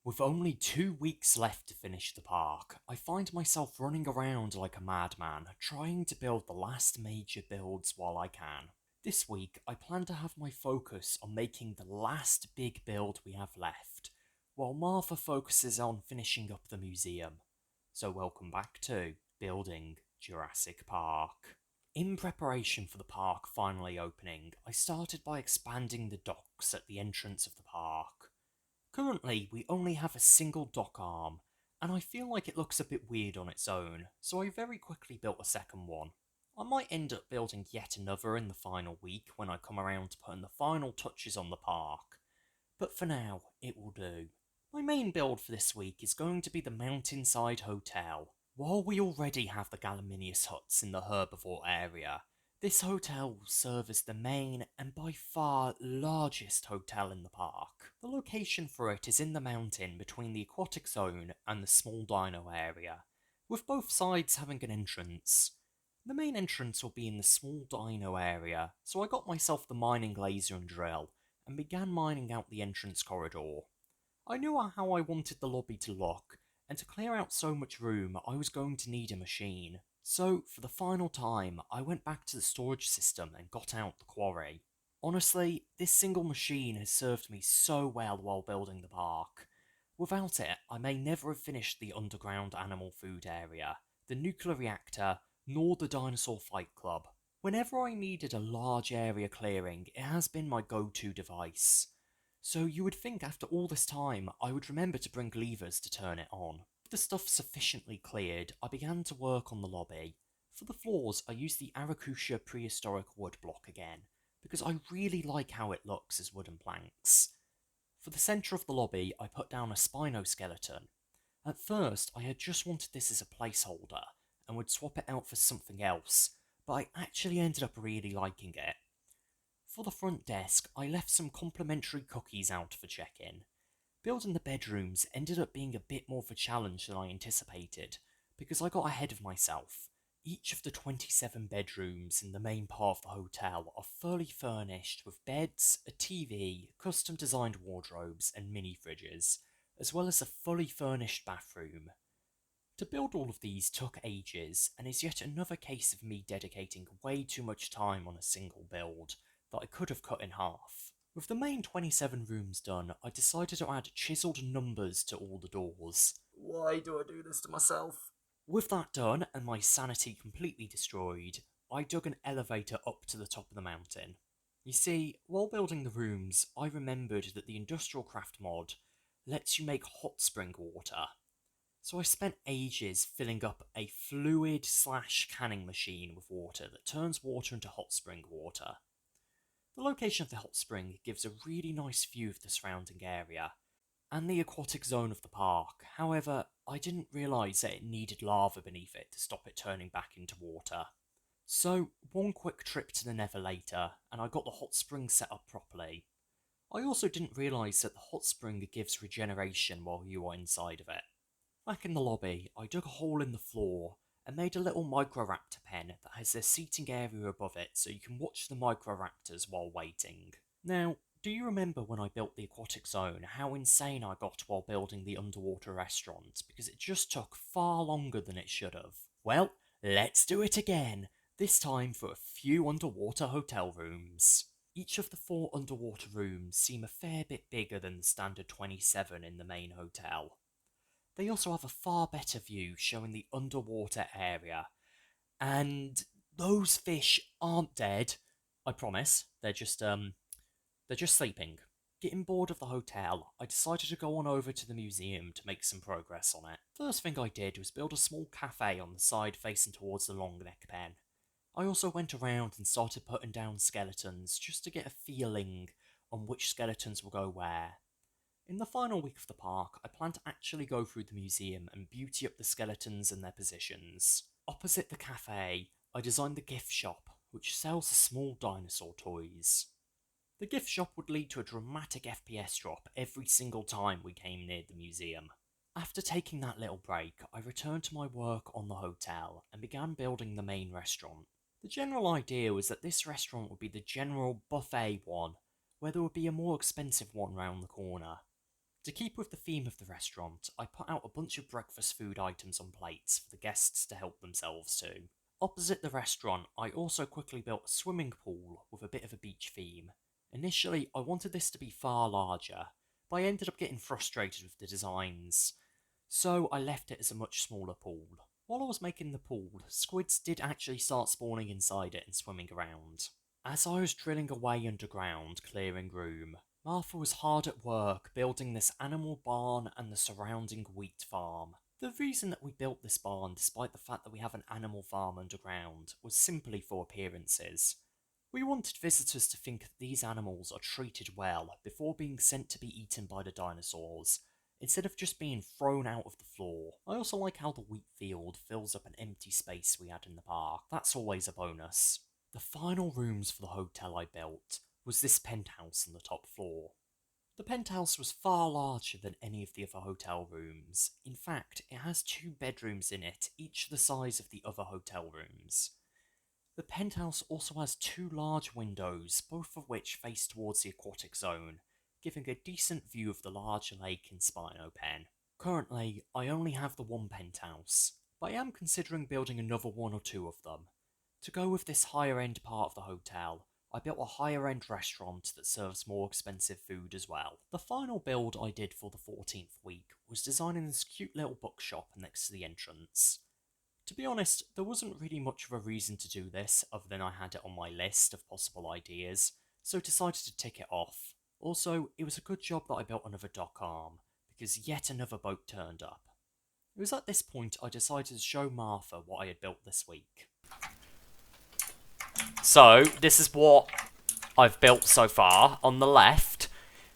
With only 2 weeks left to finish the park, I find myself running around like a madman, trying to build the last major builds while I can. This week, I plan to have my focus on making the last big build we have left, while Martha focuses on finishing up the museum. So welcome back to Building Jurassic Park. In preparation for the park finally opening, I started by expanding the docks at the entrance of the park. Currently, we only have a single dock arm, and I feel like it looks a bit weird on its own, so I very quickly built a second one. I might end up building yet another in the final week when I come around to putting the final touches on the park, but for now, it will do. My main build for this week is going to be the Mountainside Hotel. While we already have the Gallimimus huts in the herbivore area, this hotel will serve as the main and by far largest hotel in the park. The location for it is in the mountain between the aquatic zone and the small dino area, with both sides having an entrance. The main entrance will be in the small dino area, so I got myself the mining laser and drill, and began mining out the entrance corridor. I knew how I wanted the lobby to look, and to clear out so much room I was going to need a machine. So, for the final time, I went back to the storage system and got out the quarry. Honestly, this single machine has served me so well while building the park. Without it, I may never have finished the underground animal food area, the nuclear reactor, nor the dinosaur fight club. Whenever I needed a large area clearing, it has been my go-to device. So you would think after all this time I would remember to bring levers to turn it on. With the stuff sufficiently cleared, I began to work on the lobby. For the floors, I used the Arakusha prehistoric wood block again, because I really like how it looks as wooden planks. For the centre of the lobby, I put down a Spinoskeleton. At first, I had just wanted this as a placeholder, and would swap it out for something else, but I actually ended up really liking it. For the front desk, I left some complimentary cookies out for check-in. Building the bedrooms ended up being a bit more of a challenge than I anticipated, because I got ahead of myself. Each of the 27 bedrooms in the main part of the hotel are fully furnished with beds, a TV, custom designed wardrobes and mini fridges, as well as a fully furnished bathroom. To build all of these took ages, and is yet another case of me dedicating way too much time on a single build that I could have cut in half. With the main 27 rooms done, I decided to add chiselled numbers to all the doors. Why do I do this to myself? With that done, and my sanity completely destroyed, I dug an elevator up to the top of the mountain. You see, while building the rooms, I remembered that the Industrial Craft mod lets you make hot spring water. So I spent ages filling up a fluid slash canning machine with water that turns water into hot spring water. The location of the hot spring gives a really nice view of the surrounding area, and the aquatic zone of the park. However, I didn't realise that it needed lava beneath it to stop it turning back into water. So, one quick trip to the Nether later, and I got the hot spring set up properly. I also didn't realise that the hot spring gives regeneration while you are inside of it. Back in the lobby, I dug a hole in the floor and made a little Microraptor pen that has a seating area above it so you can watch the Microraptors while waiting. Now, do you remember when I built the aquatic zone, how insane I got while building the underwater restaurant, because it just took far longer than it should have? Well, let's do it again, this time for a few underwater hotel rooms. Each of the 4 underwater rooms seem a fair bit bigger than the standard 27 in the main hotel. They also have a far better view showing the underwater area. And those fish aren't dead. I promise. They're just sleeping. Getting bored of the hotel, I decided to go on over to the museum to make some progress on it. First thing I did was build a small cafe on the side facing towards the long neck pen. I also went around and started putting down skeletons just to get a feeling on which skeletons will go where. In the final week of the park, I plan to actually go through the museum and beauty up the skeletons and their positions. Opposite the cafe, I designed the gift shop, which sells the small dinosaur toys. The gift shop would lead to a dramatic FPS drop every single time we came near the museum. After taking that little break, I returned to my work on the hotel and began building the main restaurant. The general idea was that this restaurant would be the general buffet one, where there would be a more expensive one round the corner. To keep with the theme of the restaurant, I put out a bunch of breakfast food items on plates for the guests to help themselves to. Opposite the restaurant, I also quickly built a swimming pool with a bit of a beach theme. Initially, I wanted this to be far larger, but I ended up getting frustrated with the designs, so I left it as a much smaller pool. While I was making the pool, squids did actually start spawning inside it and swimming around. As I was drilling away underground, clearing room, Martha was hard at work building this animal barn and the surrounding wheat farm. The reason that we built this barn, despite the fact that we have an animal farm underground, was simply for appearances. We wanted visitors to think that these animals are treated well before being sent to be eaten by the dinosaurs, instead of just being thrown out of the floor. I also like how the wheat field fills up an empty space we had in the park. That's always a bonus. The final rooms for the hotel I built was this penthouse on the top floor. The penthouse was far larger than any of the other hotel rooms. In fact, it has 2 bedrooms in it, each the size of the other hotel rooms. The penthouse also has 2 large windows, both of which face towards the aquatic zone, giving a decent view of the large lake in Spino Pen. Currently, I only have the 1 penthouse, but I am considering building another 1 or 2 of them. To go with this higher end part of the hotel, I built a higher end restaurant that serves more expensive food as well. The final build I did for the 14th week was designing this cute little bookshop next to the entrance. To be honest, there wasn't really much of a reason to do this other than I had it on my list of possible ideas, so I decided to tick it off. Also, it was a good job that I built another dock arm, because yet another boat turned up. It was at this point I decided to show Martha what I had built this week. So, this is what I've built so far. On the left,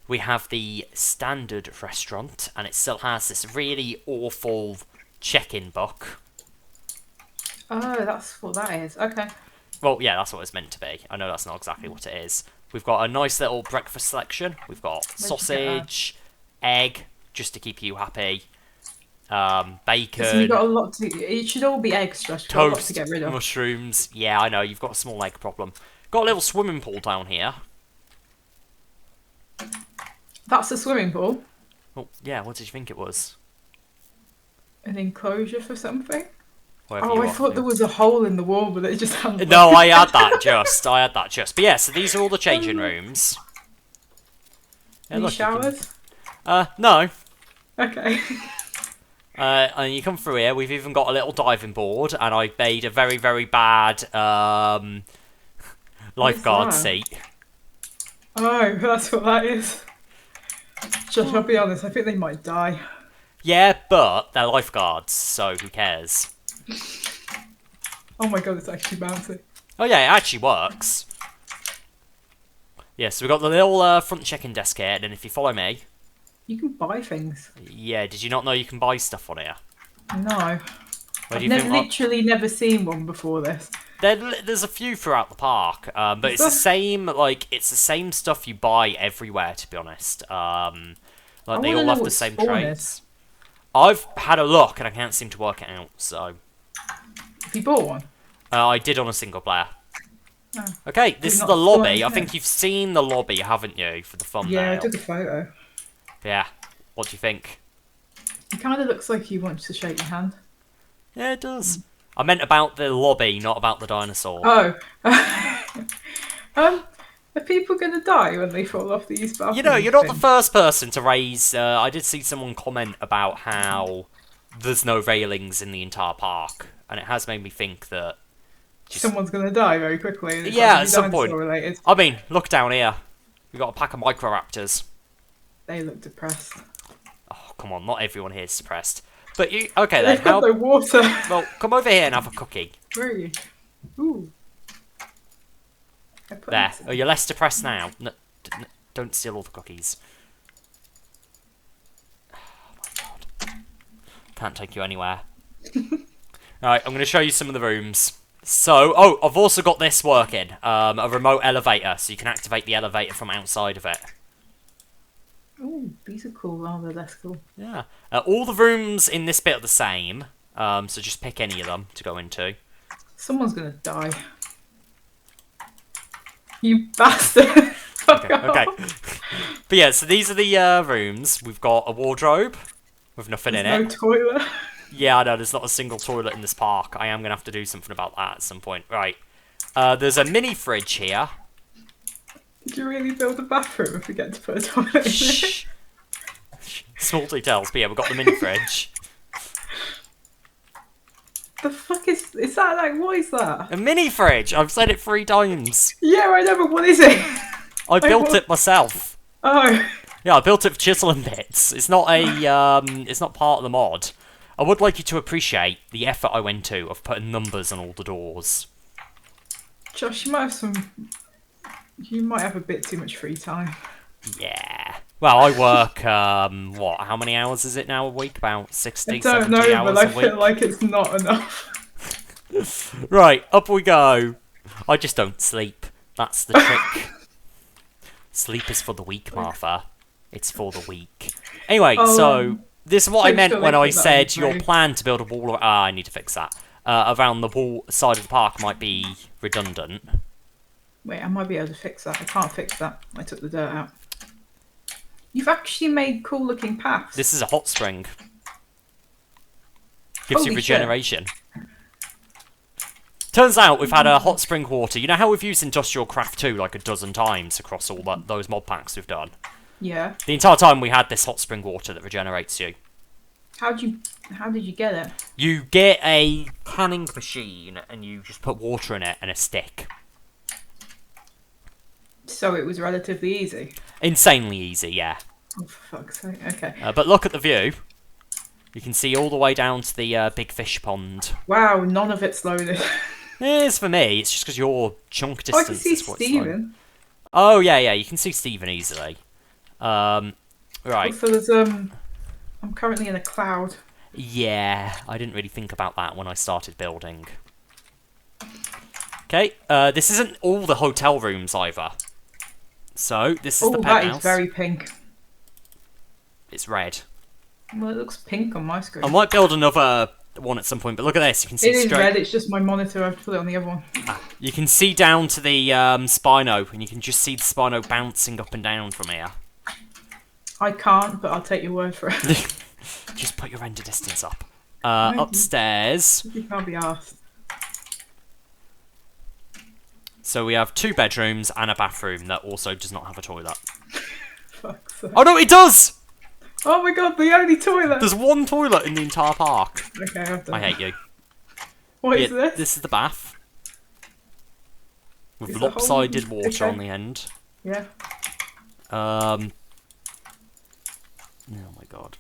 we have the standard restaurant, and it still has this really awful check-in book. Oh, that's what that is. Okay. Well, yeah, that's what it's meant to be. I know that's not exactly what it is. We've got a nice little breakfast selection. We've got sausage, egg, just to keep you happy, bacon. So you've got a lot to. It should all be eggs, Josh. You've got a lot to get rid of. Mushrooms. Yeah, I know. You've got a small egg problem. Got a little swimming pool down here. That's a swimming pool. Well, yeah. What did you think it was? An enclosure for something. Whatever I thought there was a hole in the wall, but it just hadn't. No, I had that just. But yeah, so these are all the changing rooms. Yeah, Any showers? No. Okay. And you come through here, we've even got a little diving board, and I made a very, very bad lifeguard seat. Oh, that's what that is. Josh, I'll be honest, I think they might die. Yeah, but they're lifeguards, so who cares? Oh my god, it's actually bouncy. Oh yeah, it actually works. Yeah, so we've got the little front check-in desk here, and then if you follow me... You can buy things. Yeah, did you not know you can buy stuff on here? No. I've literally never seen one before this. There's a few throughout the park, but it's the same. It's the same stuff you buy everywhere. To be honest, they all have the same traits. I've had a look and I can't seem to work it out. So, have you bought one? I did on a single player. Oh. Okay, this is the lobby. I think you've seen the lobby, haven't you, for the thumbnail? Yeah, I took a photo. Yeah. What do you think? It kind of looks like he wants to shake your hand. Yeah, it does. I meant about the lobby, not about the dinosaur. Oh. Are people going to die when they fall off these balconies? You know, you're not the first person to raise... I did see someone comment about how there's no railings in the entire park, and it has made me think that... Someone's going to die very quickly. And yeah, at some point. Related. I mean, look down here. We've got a pack of Microraptors. They look depressed. Oh, come on, not everyone here is depressed. But you... Okay, then. They've got no water. Well, come over here and have a cookie. Where are you? Ooh. There. Oh, you're less depressed now. No, don't steal all the cookies. Oh my god. Can't take you anywhere. Alright, I'm going to show you some of the rooms. So, I've also got this working. A remote elevator, so you can activate the elevator from outside of it. Ooh, these are cool. Oh, they're less cool. Yeah. All the rooms in this bit are the same. So just pick any of them to go into. Someone's going to die. You bastard! Okay. But yeah, so these are the rooms. We've got a wardrobe with nothing There's in it. no toilet. Yeah, I know, there's not a single toilet in this park. I am going to have to do something about that at some point. Right. There's a mini fridge here. Did you really build a bathroom if we get to put a toilet in it? Shh. Small details, but yeah, we've got the mini fridge. The fuck is that? Like, what is that? A mini fridge! I've said it 3 times. Yeah, I know, but what is it? I built it myself. Oh. Yeah, I built it with chisel and bits. It's not it's not part of the mod. I would like you to appreciate the effort I went to of putting numbers on all the doors. Josh, you might have a bit too much free time. Yeah. Well, I work, what, how many hours is it now a week? About 60, I don't 70 know, hours but I a week? feel like it's not enough. Right, up we go. I just don't sleep. That's the trick. Sleep is for the weak, Martha. It's for the weak. Anyway, so this is what I meant when I said your plan to build a wall. I need to fix that. Around the wall side of the park might be redundant. Wait, I might be able to fix that. I can't fix that. I took the dirt out. You've actually made cool looking paths. This is a hot spring. Gives you Holy regeneration. Turns out we've had a hot spring water. You know how we've used Industrial Craft 2 like a dozen times across all those mod packs we've done? Yeah. The entire time we had this hot spring water that regenerates you. How did you get it? You get a canning machine and you just put water in it and a stick. So it was relatively easy. Insanely easy, yeah. Oh, for fuck's sake. Okay. But look at the view. You can see all the way down to the big fish pond. Wow, none of it's loaded. It's for me. It's just because your chunk distance I can see is what's slow. Steven. Oh yeah, you can see Steven easily. Right. Also, there's I'm currently in a cloud. Yeah, I didn't really think about that when I started building. Okay, this isn't all the hotel rooms either. So, this is the penthouse. That is very pink. It's red. Well, it looks pink on my screen. I might build another one at some point, but look at this. You can see It is straight... red, it's just my monitor. I have to put it on the other one. You can see down to the Spino, and you can just see the Spino bouncing up and down from here. I can't, but I'll take your word for it. Just put your render distance up. Upstairs. You can't be asked. So we have 2 bedrooms and a bathroom that also does not have a toilet. Fuck's sake. Oh no, it does! Oh my god, the only toilet! There's 1 toilet in the entire park. Okay, I've done I hate you. What is this? This is the bath. With Is it lopsided whole- water okay. on the end. Yeah. Oh my god.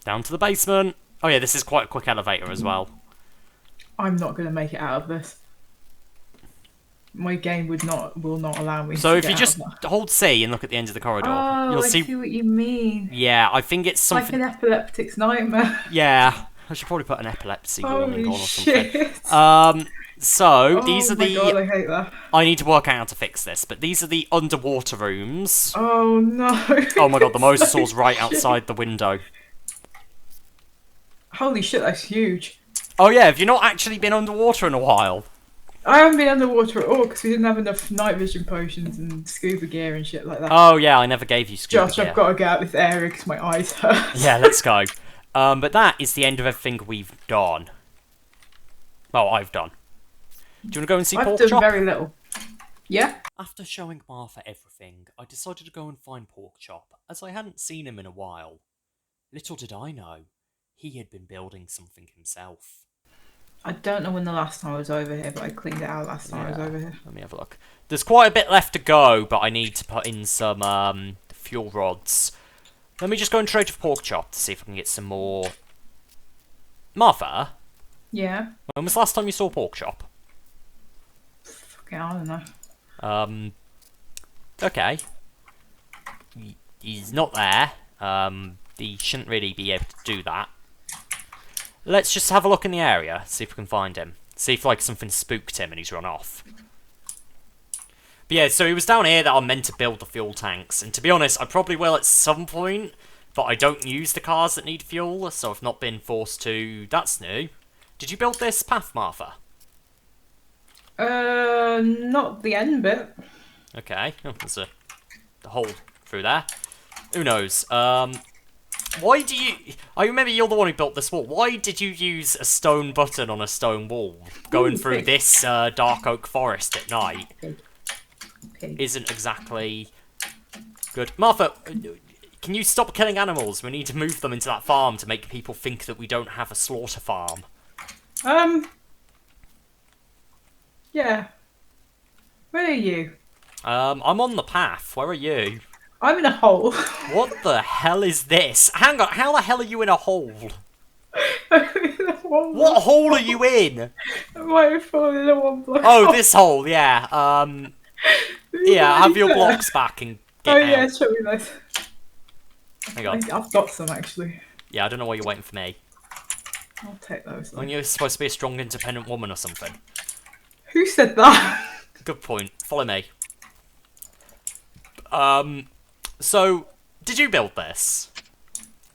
Down to the basement. Oh yeah, this is quite a quick elevator as well. I'm not going to make it out of this. My game will not allow me So to if get you out just of that. hold C and look at the end of the corridor, Oh, you'll I see what you mean. Yeah, I think it's Like something... an epileptic's nightmare. Yeah, I should probably put an epilepsy warning on Holy or something. shit. So, these are Oh my the... god, I hate that. I need to work out how to fix this, but these are the underwater rooms. Oh no. Oh my god, the It's mosasaur's so right shit. outside the window. Holy shit, that's huge. Oh yeah, have you not actually been underwater in a while? I haven't been underwater at all because we didn't have enough night vision potions and scuba gear and shit like that. Oh yeah, I never gave you scuba Josh, gear. I've got to get out of this area because my eyes hurt. Yeah, let's go. But that is the end of everything we've done. Well, I've done. Do you want to go and see I've Pork done Chop? very little. Yeah? After showing Martha everything, I decided to go and find Pork Chop, as I hadn't seen him in a while. Little did I know, he had been building something himself. I don't know when the last time I was over here, but I cleaned it out last time I was over here. Let me have a look. There's quite a bit left to go, but I need to put in some fuel rods. Let me just go and trade for Pork Chop to see if I can get some more... Martha, Yeah? when was the last time you saw Pork Chop? Fucking, I don't know. Okay. He's not there. He shouldn't really be able to do that. Let's just have a look in the area, see if we can find him. See if, like, something spooked him and he's run off. But yeah, so he was down here that I'm meant to build the fuel tanks. And to be honest, I probably will at some point, but I don't use the cars that need fuel, so I've not been forced to... That's new. Did you build this path, Martha? Not the end bit. Okay, oh, there's a hole through there. Who knows? Why do you... I remember you're the one who built this wall. Why did you use a stone button on a stone wall? Going Ooh, through pig. this dark oak forest at night Pig. Pig. isn't exactly good. Martha, can you stop killing animals? We need to move them into that farm to make people think that we don't have a slaughter farm. Yeah. Where are you? I'm on the path. Where are you? I'm in a hole. What the hell is this? Hang on, how the hell are you in a hole? I'm in a hole. What hole are you in? I might have fallen in a one block. Oh, this hole, yeah. Yeah, have your there? blocks back and Oh get yeah, out. show me this. Hang on. I've got some actually. Yeah, I don't know why you're waiting for me. I'll take those. When you're supposed to be a strong, independent woman or something. Who said that? Good point. Follow me. So, did you build this?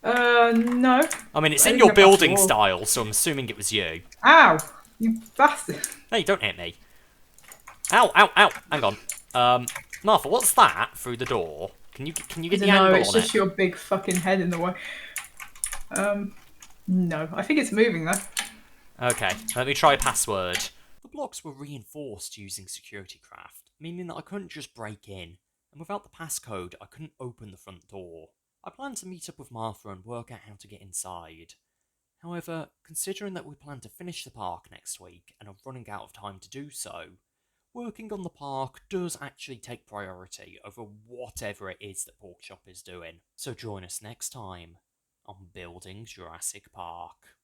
No. I mean, it's I in didn't your get past the building wall. style, so I'm assuming it was you. Ow! You bastard. Hey, don't hit me. Ow, ow, ow. Hang on. Martha, what's that through the door? Can you I get don't the know, angle it's on just it? your big fucking head in the way. No. I think it's moving though. Okay, let me try password. The blocks were reinforced using Securitycraft, meaning that I couldn't just break in, and without the passcode, I couldn't open the front door. I planned to meet up with Martha and work out how to get inside. However, considering that we plan to finish the park next week and are running out of time to do so, working on the park does actually take priority over whatever it is that Porkchop is doing. So join us next time on Building Jurassic Park.